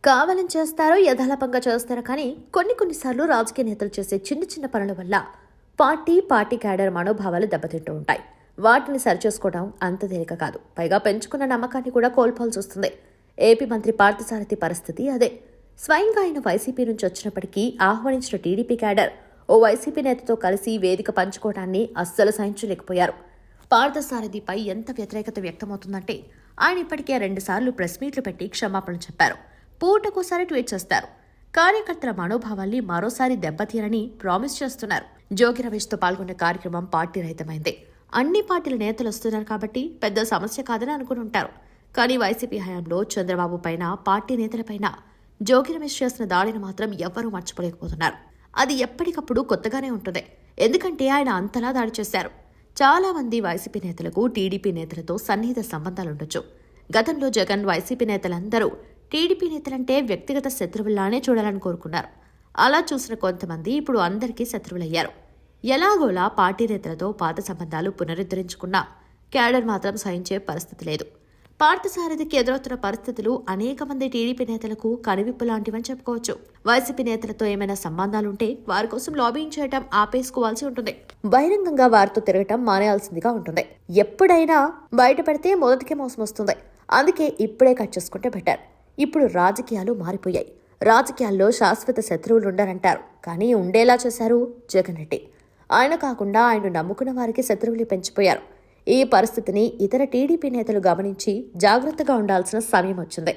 కావాలని చేస్తారో యథాలాపంగా చేస్తారో కానీ కొన్నిసార్లు రాజకీయ నేతలు చేసే చిన్న చిన్న పనుల వల్ల పార్టీ క్యాడర్ మనోభావాలు దెబ్బతింటూ ఉంటాయి. వాటిని సరిచేసుకోవడం అంత తేలిక కాదు. పైగా పెంచుకున్న నమ్మకాన్ని కూడా కోల్పోవాల్సి వస్తుంది. ఏపీ మంత్రి పార్థసారథి పరిస్థితి అదే. స్వయంగా ఆయన వైసీపీ నుంచి వచ్చినప్పటికీ ఆహ్వానించిన టీడీపీ క్యాడర్ ఓ వైసీపీ నేతతో కలిసి వేదిక పంచుకోవడాన్ని అస్సలు సహించలేకపోయారు. పార్థసారథిపై ఎంత వ్యతిరేకత వ్యక్తమవుతుందంటే ఆయన ఇప్పటికే 2 సార్లు ప్రెస్ మీట్లు పెట్టి క్షమాపణలు చెప్పారు. పూటకోసారి ట్వీట్ చేస్తారు. కార్యకర్తల మనోభావాల్ని మరోసారి దెబ్బతీయరని ప్రామిస్ చేస్తున్నారు. జోగి రమేష్తో పాల్గొన్న కార్యక్రమం పార్టీ రహితమైంది. అన్ని పార్టీల నేతలు వస్తున్నారు కాబట్టి పెద్ద సమస్య కాదని అనుకుని ఉంటారు. కానీ వైసీపీ హయాంలో చంద్రబాబు పైన, పార్టీ నేతలపైన జోగి రమేష్ చేసిన దాడిని మాత్రం ఎవ్వరూ మర్చిపోలేకపోతున్నారు. అది ఎప్పటికప్పుడు కొత్తగానే ఉంటుంది. ఎందుకంటే ఆయన అంతలా దాడి చేశారు. చాలా మంది వైసీపీ నేతలకు టీడీపీ నేతలతో సన్నిహిత సంబంధాలుండొచ్చు. గతంలో జగన్ వైసీపీ నేతలందరూ టీడీపీ నేతలంటే వ్యక్తిగత శత్రువుల్లానే చూడాలని కోరుకున్నారు. అలా చూసిన కొంతమంది ఇప్పుడు అందరికీ శత్రువులయ్యారు. ఎలాగోలా పార్టీ నేతలతో పాత సంబంధాలు పునరుద్ధరించుకున్నా క్యాడర్ మాత్రం సహించే పరిస్థితి లేదు. పార్థసారథికి ఎదురవుతున్న పరిస్థితులు అనేక మంది టీడీపీ నేతలకు కనువిప్పు లాంటివని చెప్పుకోవచ్చు. వైసీపీ నేతలతో ఏమైనా సంబంధాలుంటే వారి కోసం లాబింగ్ చేయడం ఆపేసుకోవాల్సి ఉంటుంది. బహిరంగంగా వారితో తిరగటం మానేయాల్సిందిగా ఉంటుంది. ఎప్పుడైనా బయటపడితే మొదటికే మోసం వస్తుంది. అందుకే ఇప్పుడే కట్ చేసుకుంటే బెటర్. ఇప్పుడు రాజకీయాలు మారిపోయాయి. రాజకీయాల్లో శాశ్వత శత్రువులు ఉండరంటారు. కానీ ఉండేలా చేశారు జగన్ రెడ్డి. ఆయన కాకుండా ఆయన నమ్ముకున్న వారికి శత్రువులు పెంచిపోయారు. ఈ పరిస్థితిని ఇతర టీడీపీ నేతలు గమనించి జాగ్రత్తగా ఉండాల్సిన సమయం వచ్చింది.